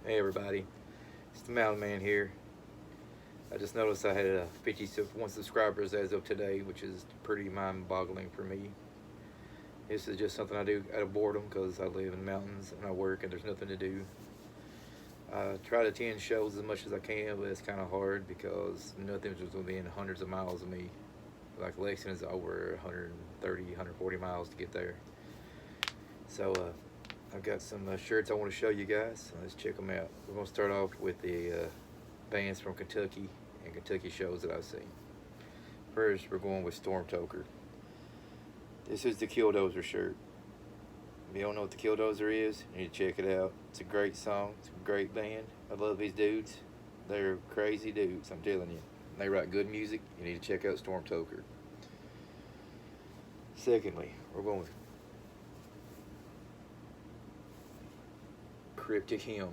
Hey everybody, it's the Mountain Man here. I just noticed I had 51 subscribers as of today, which is pretty mind-boggling for me. This is just something I do out of boredom because I live in the mountains and I work and there's nothing to do. I try to attend shows as much as I can, but it's kind of hard because nothing's just within hundreds of miles of me. Like Lexington is over 130, 140 miles to get there. So I've got some shirts I want to show you guys. Let's check them out. We're going to start off with the bands from Kentucky and Kentucky shows that I've seen. First, we're going with Storm Toker. This is the Killdozer shirt. If you don't know what the Killdozer is, you need to check it out. It's a great song. It's a great band. I love these dudes. They're crazy dudes, I'm telling you. They write good music. You need to check out Storm Toker. Secondly, we're going with Cryptic Hymn.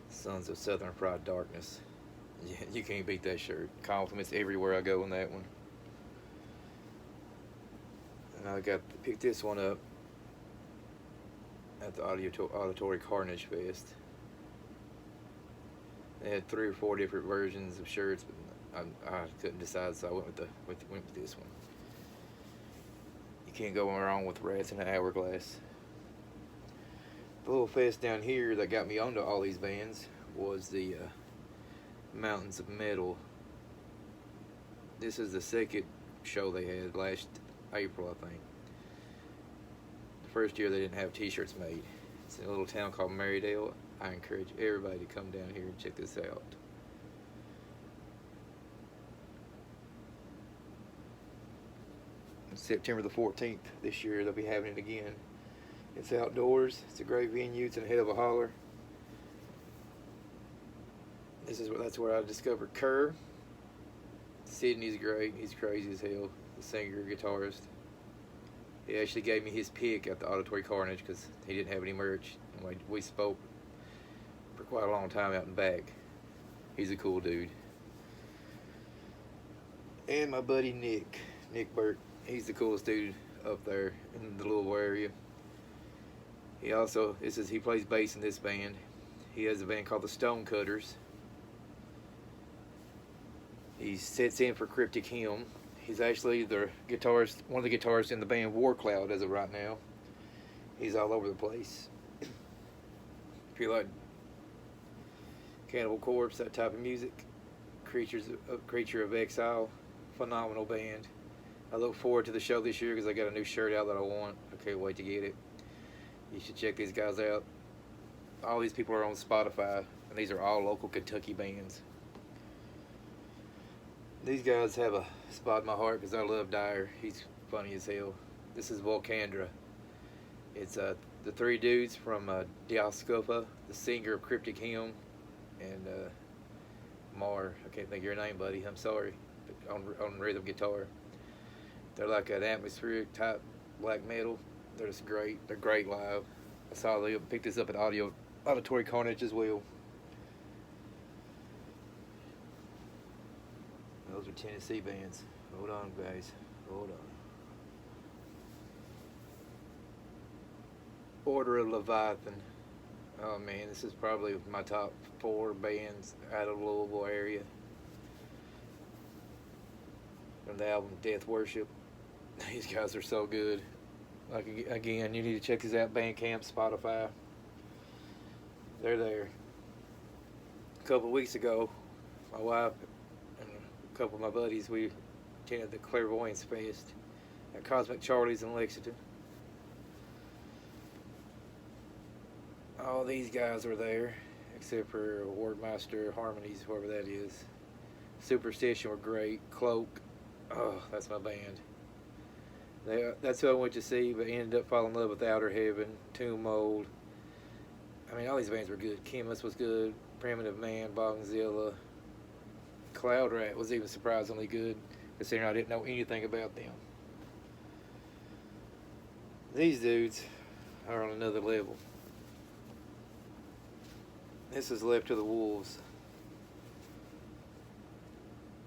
Sons of Southern Pride Darkness. Yeah, you can't beat that shirt. Compliments everywhere I go on that one. And I got to pick this one up at the Auditory Carnage Fest. They had 3 or 4 different versions of shirts, but I couldn't decide, so I went with this one. You can't go wrong with Rats in an Hourglass. The little fest down here that got me onto all these bands was the Mountains of Metal. This is the second show they had last April, I think. The first year they didn't have t-shirts made. It's in a little town called Marydale. I encourage everybody to come down here and check this out. September the 14th this year they'll be having it again. It's outdoors. It's a great venue. It's in the head of a holler. That's where I discovered Kerr. Sydney's great. He's crazy as hell. The singer, guitarist. He actually gave me his pick at the Auditory Carnage because he didn't have any merch. And we spoke for quite a long time out in back. He's a cool dude. And my buddy Nick Burt. He's the coolest dude up there in the Louisville area. He plays bass in this band. He has a band called the Stonecutters. He sits in for Cryptic Hymn. He's actually the guitarist, one of the guitarists in the band War Cloud as of right now. He's all over the place. If you like Cannibal Corpse, that type of music, Creature of Exile, phenomenal band. I look forward to the show this year because I got a new shirt out that I want. I can't wait to get it. You should check these guys out. All these people are on Spotify, and these are all local Kentucky bands. These guys have a spot in my heart because I love Dyer. He's funny as hell. This is Volcandra. It's the 3 dudes from Dioscopa, the singer of Cryptic Hymn, and Mar. I can't think of your name, buddy. I'm sorry. On rhythm guitar. They're like an atmospheric type black metal. They're just great. They're great live. I saw they picked this up at Auditory Carnage as well. Those are Tennessee bands. Hold on, guys. Hold on. Order of Leviathan. Oh man, this is probably my top 4 bands out of the Louisville area. From the album Death Worship. These guys are so good. Like again, you need to check these out. Bandcamp, Spotify. They're there. A couple of weeks ago, my wife and a couple of my buddies, we attended the Clairvoyance Fest at Cosmic Charlie's in Lexington. All these guys were there, except for Wardmaster Harmonies, whoever that is. Superstition were great. Cloak, oh, that's my band. That's who I went to see, but ended up falling in love with Outer Heaven, Tomb Mold. I mean, all these bands were good. Chemist was good. Primitive Man, Bongzilla. Cloud Rat was even surprisingly good, considering I didn't know anything about them. These dudes are on another level. This is Left to the Wolves.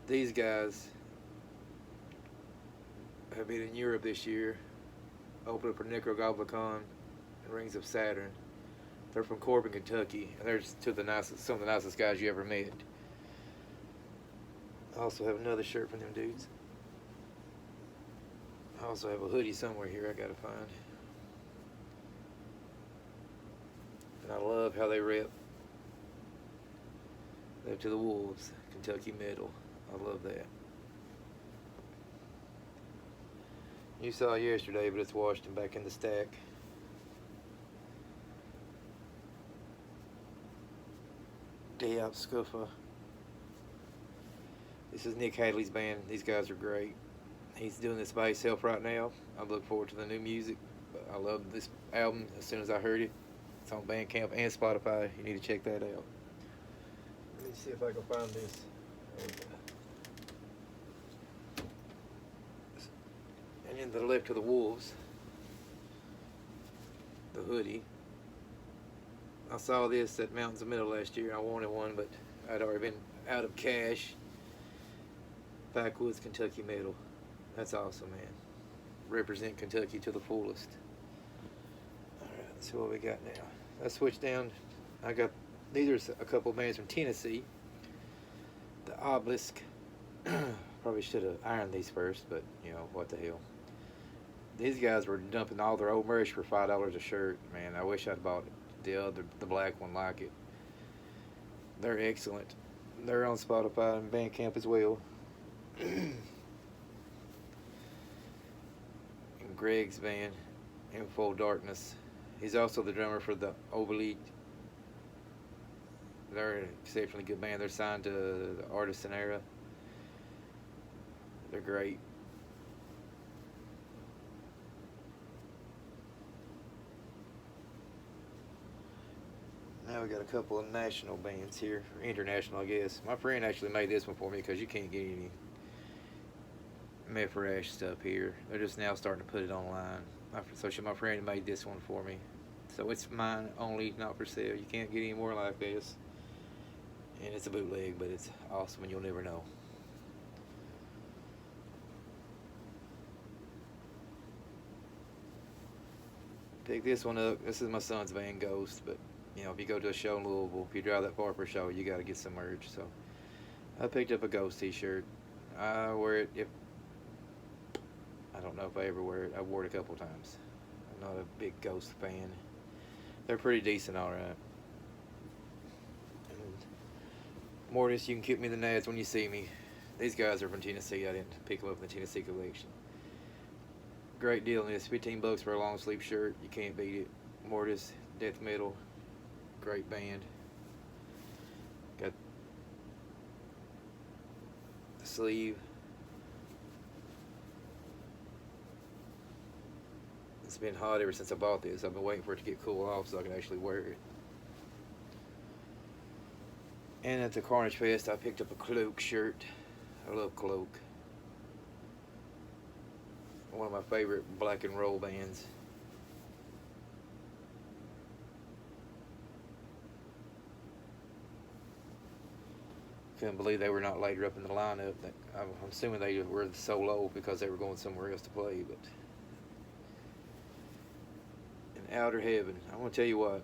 These guys have been in Europe this year. Opened up for Necrogoblicon. and Rings of Saturn. They're from Corbin, Kentucky, and they're just some of the nicest guys you ever met. I also have another shirt from them dudes. I also have a hoodie somewhere here I gotta find. And I love how they rep. They're to the Wolves, Kentucky Metal. I love that. You saw it yesterday, but it's washed and back in the stack. Day Out Scuffa. This is Nick Hadley's band. These guys are great. He's doing this by himself right now. I look forward to the new music. But I love this album as soon as I heard it. It's on Bandcamp and Spotify. You need to check that out. Let me see if I can find this. And then the left to the Wolves. The hoodie. I saw this at Mountains of Middle last year. I wanted one, but I'd already been out of cash. Backwoods Kentucky Metal. That's awesome, man. Represent Kentucky to the fullest. Alright, let's see what we got now. Let's switch down. These are a couple of bands from Tennessee. The Obelisk. Probably should have ironed these first, but you know, what the hell. These guys were dumping all their old merch for $5 a shirt. Man, I wish I'd bought the black one like it. They're excellent. They're on Spotify and Bandcamp as well. And Greg's band, Info Darkness. He's also the drummer for the Obelite. They're an exceptionally good band. They're signed to the Artisan Era. They're great. Now we got a couple of national bands here, or international, I guess. My friend actually made this one for me because you can't get any Mefrash stuff here. They're just now starting to put it online. My friend made this one for me. So it's mine only, not for sale. You can't get any more like this. And it's a bootleg, but it's awesome and you'll never know. Pick this one up. This is my son's band, Ghost, but you know, if you go to a show in Louisville, if you drive that far for a show, you got to get some merch. So I picked up a Ghost t-shirt. I wear it I don't know if I ever wear it. I wore it a couple times. I'm not a big Ghost fan. They're pretty decent, all right. And Mortis, you can kick me in the nads when you see me. These guys are from Tennessee. I didn't pick them up in the Tennessee collection. Great deal in this. $15 for a long sleeve shirt. You can't beat it. Mortis, death metal. Great band. Got the sleeve. It's been hot ever since I bought this. I've been waiting for it to get cool off so I can actually wear it. And at the Carnage Fest, I picked up a Cloak shirt. I love Cloak. One of my favorite black and roll bands. Couldn't believe they were not later up in the lineup. I'm assuming they were so low because they were going somewhere else to play. But in Outer Heaven, I want to tell you what.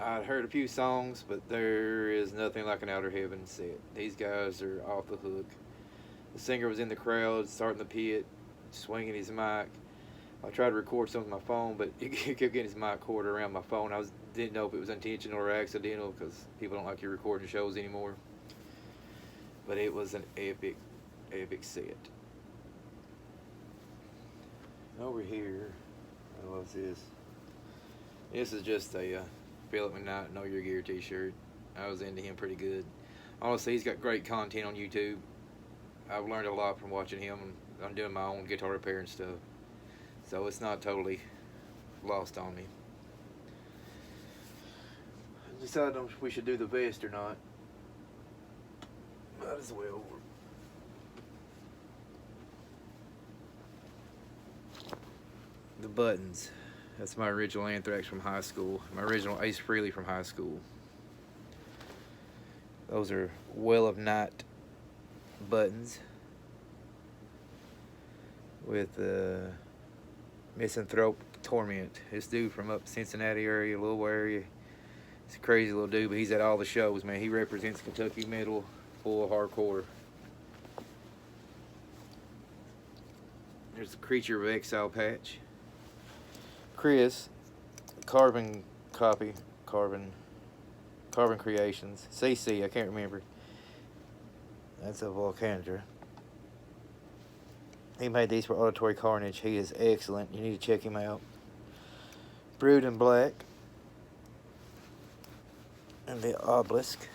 I'd heard a few songs, but there is nothing like an Outer Heaven set. These guys are off the hook. The singer was in the crowd, starting the pit, swinging his mic. I tried to record some with my phone, but he kept getting his mic cord around my phone. Didn't know if it was intentional or accidental because people don't like you recording shows anymore. But it was an epic, epic set. Over here, what was this? This is just a Philip McKnight Know Your Gear t-shirt. I was into him pretty good. Honestly, he's got great content on YouTube. I've learned a lot from watching him. I'm doing my own guitar repair and stuff. So it's not totally lost on me. I decided if we should do the vest or not. Might as well. The buttons. That's my original Anthrax from high school. My original Ace Frehley from high school. Those are Well of Night buttons with Misanthrope Torment. This dude from up Cincinnati area, Louisville area. He's a crazy little dude, but he's at all the shows, man. He represents Kentucky metal, full hardcore. There's the Creature of Exile patch. Chris, Carbon copy, Carbon Creations, CC, I can't remember. That's a Volcandra. He made these for Auditory Carnage. He is excellent. You need to check him out. Brood in Black. And the Obelisk.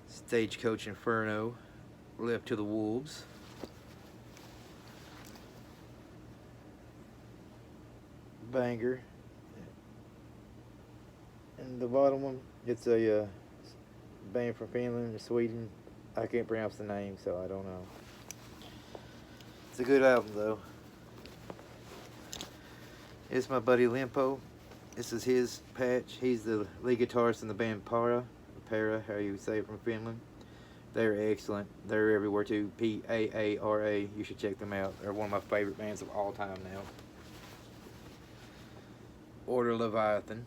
Stagecoach Inferno. Left to the Wolves. Banger. And the bottom one, it's a band from Finland or Sweden. I can't pronounce the name, so I don't know. It's a good album, though. It's my buddy Limpo. This is his patch. He's the lead guitarist in the band Para, how you would say it, from Finland. They're excellent. They're everywhere too. Paara. You should check them out. They're one of my favorite bands of all time now. Order Leviathan.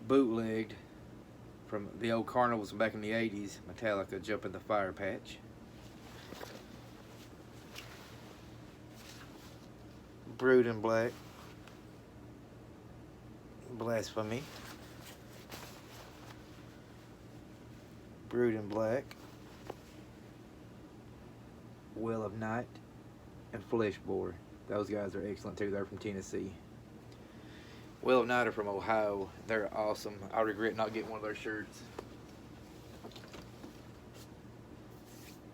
Bootlegged from the old carnivals back in the 80s. Metallica, Jump in the Fire patch. Brood in Black. Blasphemy. Brood in Black. Well of Night. And Flesh Bore. Those guys are excellent too. They're from Tennessee. Well of Night are from Ohio. They're awesome. I regret not getting one of their shirts.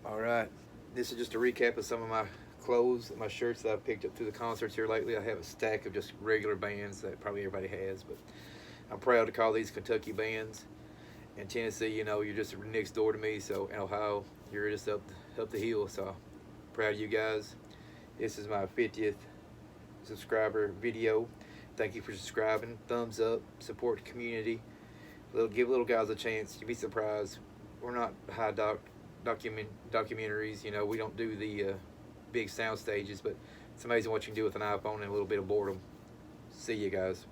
Alright. This is just a recap of some of my clothes, my shirts that I've picked up through the concerts here lately. I have a stack of just regular bands that probably everybody has, but I'm proud to call these Kentucky bands. In Tennessee, you know, you're just next door to me, so in Ohio, you're just up the hill, so proud of you guys. This is my 50th subscriber video. Thank you for subscribing. Thumbs up. Support the community. Give little guys a chance. You'd be surprised. We're not high documentaries. You know, we don't do the big sound stages, but it's amazing what you can do with an iPhone and a little bit of boredom. See you guys.